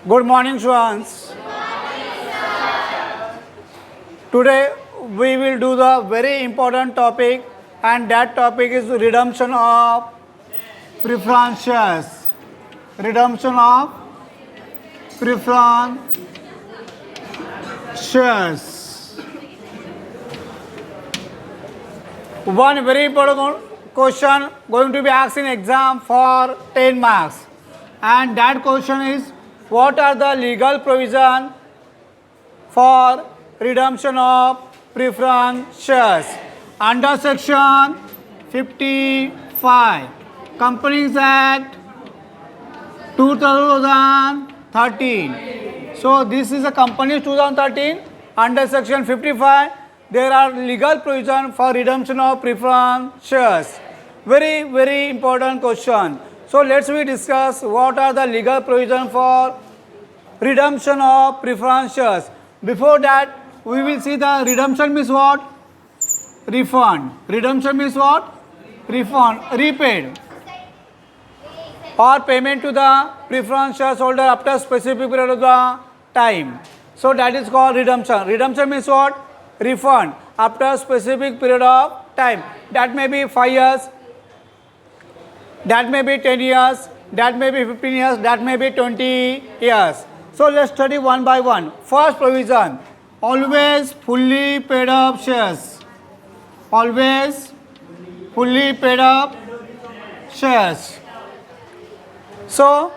Good morning, students. Today we will do the very important topic, and that topic is redemption of preference shares. Redemption of preference shares. One very important question going to be asked in exam for 10 marks, and that question is, what are the legal provision for redemption of preference shares? Under section 55 Companies Act 2013. So this is a Companies 2013. Under section 55 there are legal provision for redemption of preference shares. Very important question. So let's we discuss what are the legal provision for redemption of preference shares. Before that, we will see the redemption means what? Refund. Redemption means what? Refund. Repaid or payment to the preference shareholder after specific period of the time. So that is called redemption. Redemption means what? Refund after specific period of time. That may be 5 years, that may be 10 years, that may be 15 years, that may be 20 years. So let's study one by one. First provision, always fully paid up shares. Always fully paid up shares. So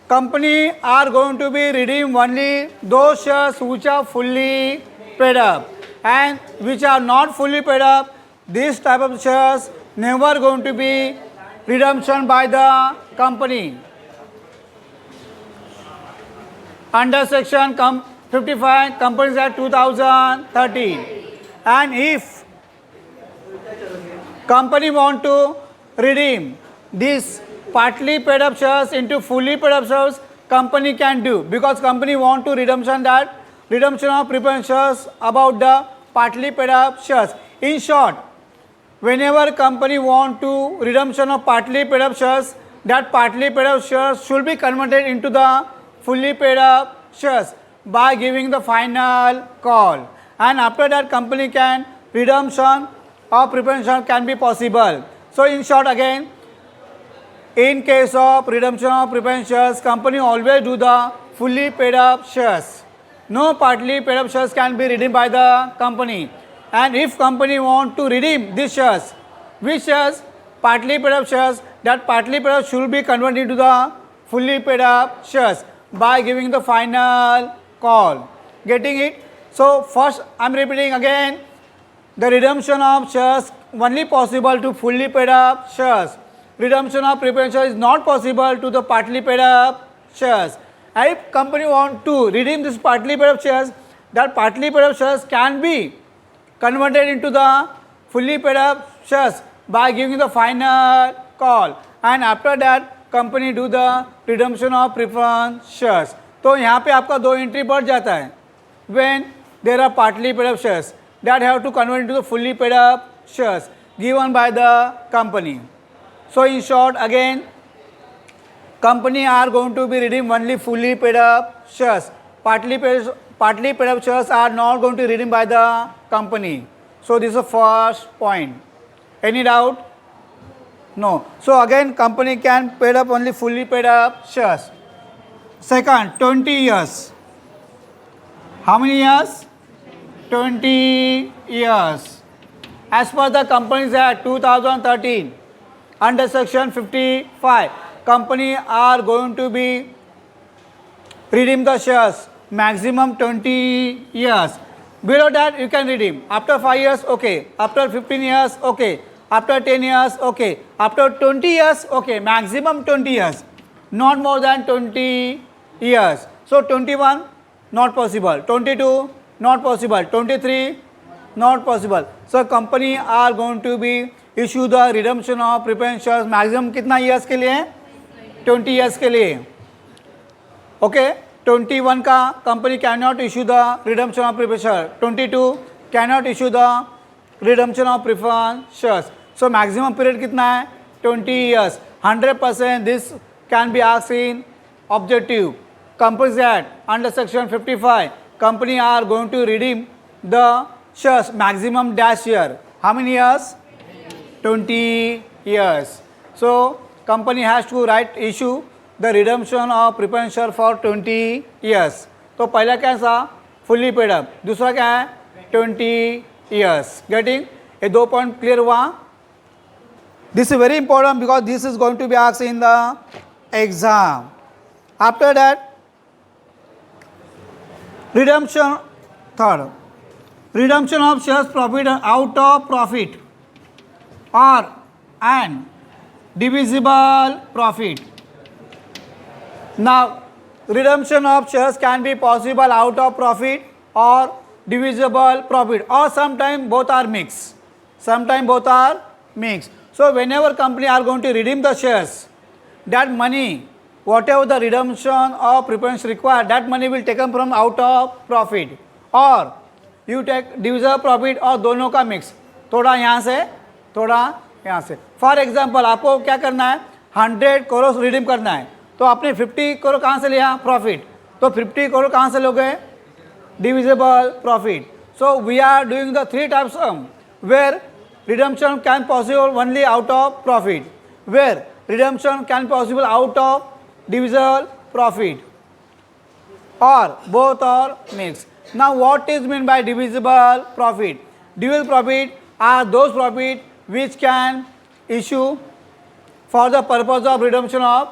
company are going to be redeem only those shares which are fully paid up, and which are not fully paid up, this type of shares never going to be redemption by the company. Under section 55 Companies Act 2013. And if company want to redeem these partly paid up shares into fully paid up shares, company can do, because company want to redemption of preference shares about the partly paid up shares. In short, whenever company want to redemption of partly paid up shares, that partly paid up shares should be converted into the fully paid up shares by giving the final call, and after that company can redemption of preference shares can be possible. So in short, again, in case of redemption of preference shares, company always do the fully paid up shares. No partly paid up shares can be redeemed by the company. And if company want to redeem these shares, which shares? Partly paid up shares, that partly paid up should be converted into the fully paid up shares by giving the final call. Getting it? So first I am repeating again, the redemption of shares only possible to fully paid up shares. Redemption of preference shares is not possible to the partly paid up shares. And if company want to redeem this partly paid up shares, that partly paid up shares can be converted into the fully paid up shares by giving the final call, and after that company do the redemption of preference shares. तो यहाँ पे आपका दो entry बढ़ जाता है. When there are partly paid up shares, that have to convert into the fully paid up shares given by the company. So in short, again, company are going to be redeem only fully paid up shares. Partly paid up shares are not going to redeem by the company. So this is the first point. Any doubt? No. So again, company can paid up only fully paid up shares. Second, 20 years. How many years? 20 years. As per the Companies Act 2013, under section 55, company are going to be redeem the shares maximum 20 years. Below that you can redeem. After 5 years, okay. After 15 years, okay. After 10 years, okay. After 20 years, okay. Maximum 20 years. Not more than 20 years. So 21, not possible. 22, not possible. 23, not possible. So company are going to be issue the redemption of preference shares maximum कितना years के लिए? 20 years के लिए. Okay. 21 का company cannot issue the redemption of preference shares. 22 cannot issue the redemption of preference shares. So maximum period कितना है? 20 years. 100% this can be asked in objective. Companies Act under section 55, company are going to redeem the shares maximum dash year. How many years? 20 years. So company has to issue the redemption of preference share for 20 years. तो पहला क्या था? Fully paid up. दूसरा क्या है? 20 years. Getting? ये दो point clear हुआ. This is very important because this is going to be asked in the exam. After that, redemption. Third, redemption of shares profit out of profit or and divisible profit. Now, redemption of shares can be possible out of profit or divisible profit, or sometimes both are mixed. Sometimes both are mixed. So whenever company are going to redeem the shares, that money, whatever the redemption of preference required, that money will taken from out of profit, or you take divisible profit, और दोनों का mix, थोड़ा यहाँ से थोड़ा यहाँ से. For example आपको क्या करना है? 100 करोड़ रिडीम करना है, तो आपने 50 करोड़ कहाँ से लिया? प्रॉफिट. तो 50 करोड़ कहाँ से लोगे? Divisible profit. So we are doing the 3 types where redemption can possible only out of profit, where redemption can possible out of divisible profit, or both are mixed. Now what is meant by divisible profit? Divisible profit are those profit which can issue for the purpose of redemption of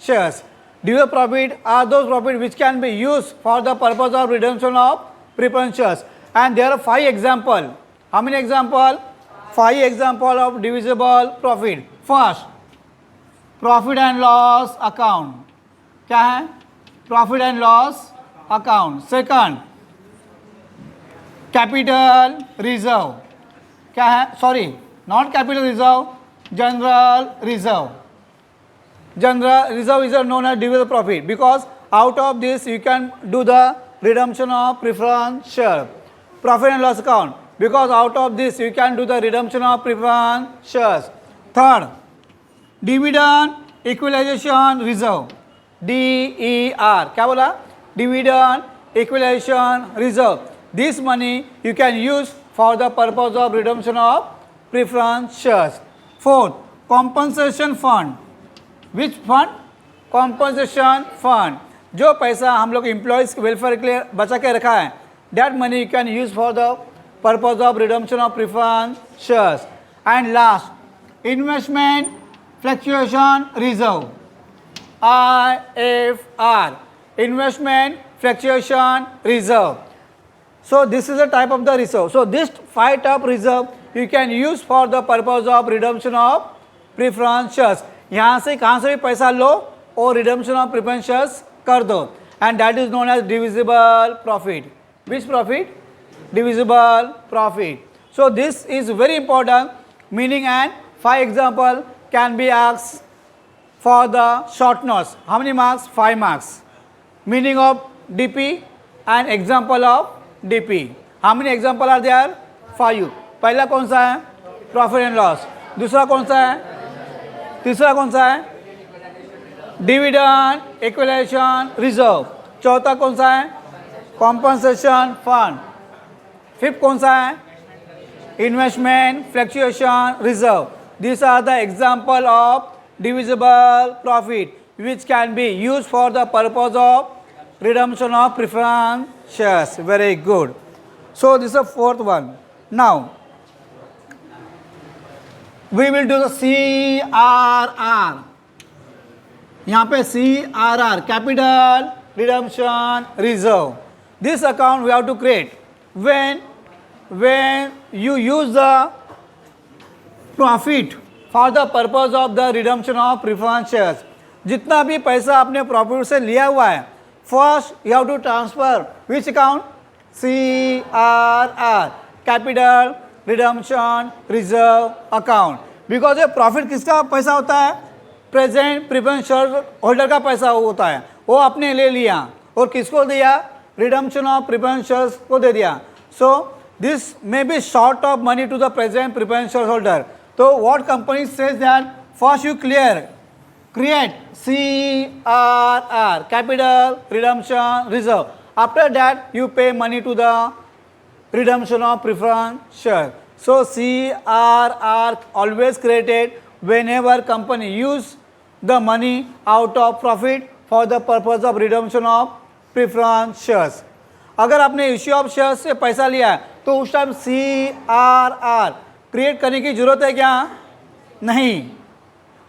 shares. Divisible profit are those profit which can be used for the purpose of redemption of preference shares. And there are 5 examples. How many examples? 5 examples of divisible profit. First, profit and loss account. क्या है? Profit and loss account. Second, capital reserve. क्या है? Sorry, not capital reserve, general reserve. General reserve is known as divisible profit because out of this you can do the redemption of preference share. Profit and loss account, because out of this you can do the redemption of preference shares. Third, dividend equalization reserve, DER. क्या बोला? Dividend equalization reserve. This money you can use for the purpose of redemption of preference shares. Fourth, compensation fund. Which fund? Compensation fund. जो पैसा हम लोग employees welfare के लिए बचा के रखा है, that money you can use for the purpose of redemption of preference shares. And last, investment fluctuation reserve, IFR, investment fluctuation reserve. So this is a type of the reserve. So this 5 type reserve you can use for the purpose of redemption of preference shares. यहाँ से कहाँ से भी पैसा लो और redemption of preference shares कर दो, and that is known as divisible profit. Which profit? Divisible profit. So this is very important meaning, and 5 example can be asked for the short notes. How many marks? 5 marks. Meaning of DP and example of DP. How many example are there? 5. पहला कौन सा है? Profit and loss. दूसरा कौन सा है? तीसरा कौन सा है? Dividend equalization reserve. चौथा कौन सा है? Compensation fund. फिफ्थ कौन सा है? Investment fluctuation reserve. These are the example of divisible profit which can be used for the purpose of redemption of preference shares. Very good. So this is the 4th one. Now we will do the CRR. यहाँ पे CRR, capital redemption reserve. This account we have to create when you use the profit for the purpose of the redemption of preference shares. जितना भी पैसा आपने profit से लिया हुआ है, first you have to transfer which account? CRR, capital redemption reserve account. Because ये profit किसका पैसा होता है? प्रेजेंट प्रिफरेंस शेयर होल्डर का पैसा होता है. वो आपने ले लिया और किसको दिया? रिडम्पशन ऑफ प्रिफरेंस शेयर्स को दे दिया. So this may be short of money to the present preference share holder. तो what company says that first you clear create CRR, capital redemption reserve. After that, you pay money to the redemption of preference share. So CRR always created whenever company use the money out of profit for the purpose of redemption of preference shares. अगर आपने issue of shares से पैसा लिया है तो उस time CRR create करने की जरूरत है क्या? नहीं.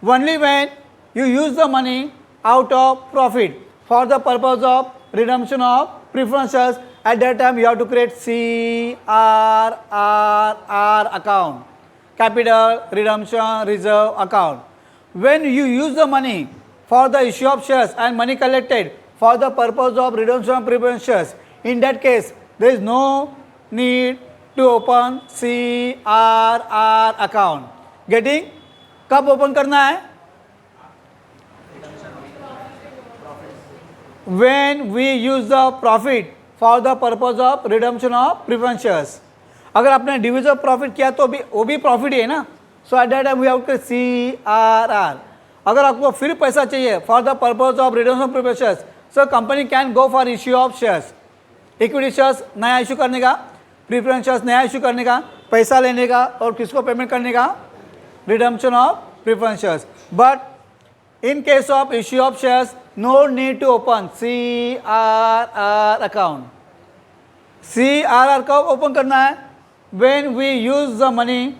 Only when you use the money out of profit for the purpose of redemption of preference shares, at that time you have to create CRR account, capital redemption reserve account. When you use the money for the issue of shares and money collected for the purpose of redemption of preference shares, in that case there is no need to open CRR account. Getting? कब open करना है? When we use the profit for the purpose of redemption of preference shares. अगर आपने division of profit किया तो भी वो भी प्रॉफिट ही है ना. So at that time we have to CRR. अगर आपको फिर पैसा चाहिए for the purpose of redemption of preference shares, so company can go for issue of shares. Equity shares नया इशू करने का, प्रीफरेंस शेयर्स नया इशू करने का, पैसा लेने का और किसको पेमेंट करने का? Redemption of preference shares. But in case of issue of shares no need to open CRR account. CRR कब ओपन करना है? When we use the money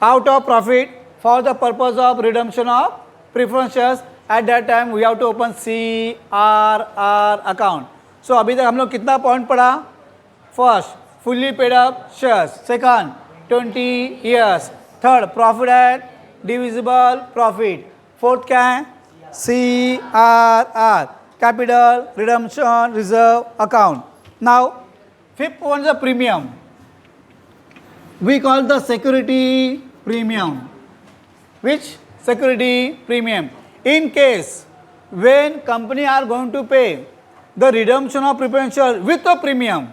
out of profit for the purpose of redemption of preference shares, at that time we have to open CRR account. So अभी तक हम लोग कितना point पढ़ा? First fully paid up shares, second 20 years, third profit at divisible profit, fourth क्या है? CRR, capital redemption reserve account. Now fifth one is the premium. We call the security premium. Which security premium? In case when company are going to pay the redemption of preference share with a premium.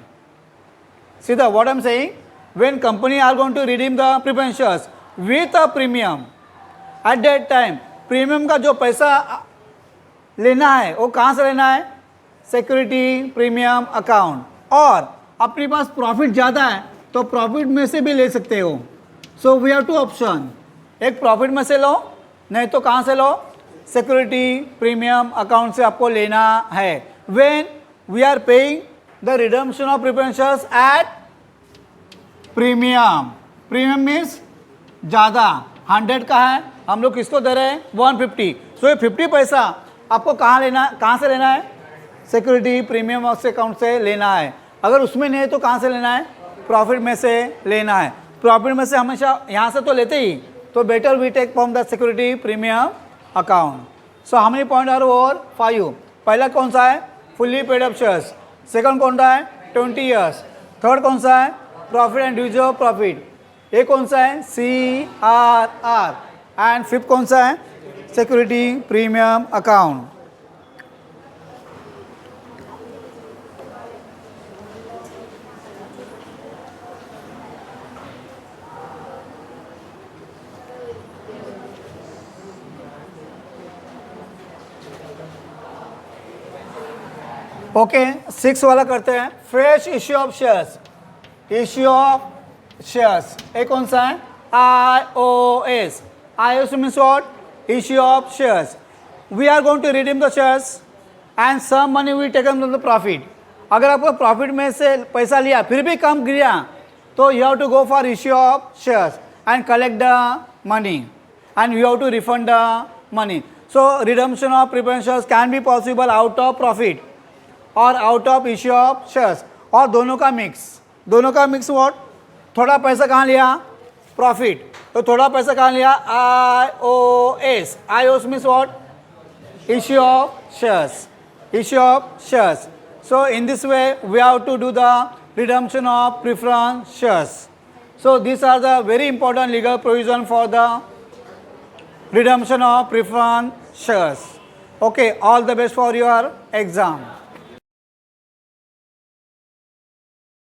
See the what I am saying? When company are going to redeem the preference shares with a premium, at that time premium का जो पैसा लेना है वो कहाँ से लेना है? Security premium account. और अपने पास प्रॉफिट ज़्यादा है तो प्रॉफिट में से भी ले सकते हो. So we have two option, एक प्रॉफिट में से लो, नहीं तो कहाँ से लो? सिक्योरिटी प्रीमियम अकाउंट से आपको लेना है. When we are paying the redemption of preference shares at premium. Premium means ज़्यादा, 100 का है, हम लोग किसको दे रहे हैं? 150. सो ये 50 पैसा आपको कहाँ से लेना है? सिक्योरिटी प्रीमियम अकाउंट से लेना है. अगर उसमें नहीं है तो कहाँ से लेना है? प्रॉफिट में से लेना है. प्रॉफिट में से हमेशा यहाँ से तो लेते ही, तो better we take from the security premium account. So how many point are over? 5. पहला कौन सा है? Fully paid up shares. Second कौन सा है? 20 years. थर्ड कौन सा है? Profit and division of profit. ये कौन सा है? CRR. एंड फिफ्थ कौन सा है? Security premium account. ओके, 6 वाला करते हैं. Fresh issue of shares. Issue of shares ये कौन सा है? IOS. IOS means what? Issue of shares. We are going to redeem the shares and some money we taken from the profit. अगर आपको profit में से पैसा लिया फिर भी कम गिरा तो you have to go for issue of shares and collect the money and you have to refund the money. So redemption of preference shares can be possible out of profit और out of issue of shares, और दोनों का mix. दोनों का mix what? थोड़ा पैसा कहाँ लिया? प्रॉफिट. तो थोड़ा पैसा कहाँ लिया? IOS. IOS means what? Issue of shares. Issue of shares. So in this way we have to do the redemption of preference shares. So this are the very important legal provision for the redemption of preference shares. Okay, all the best for your exam.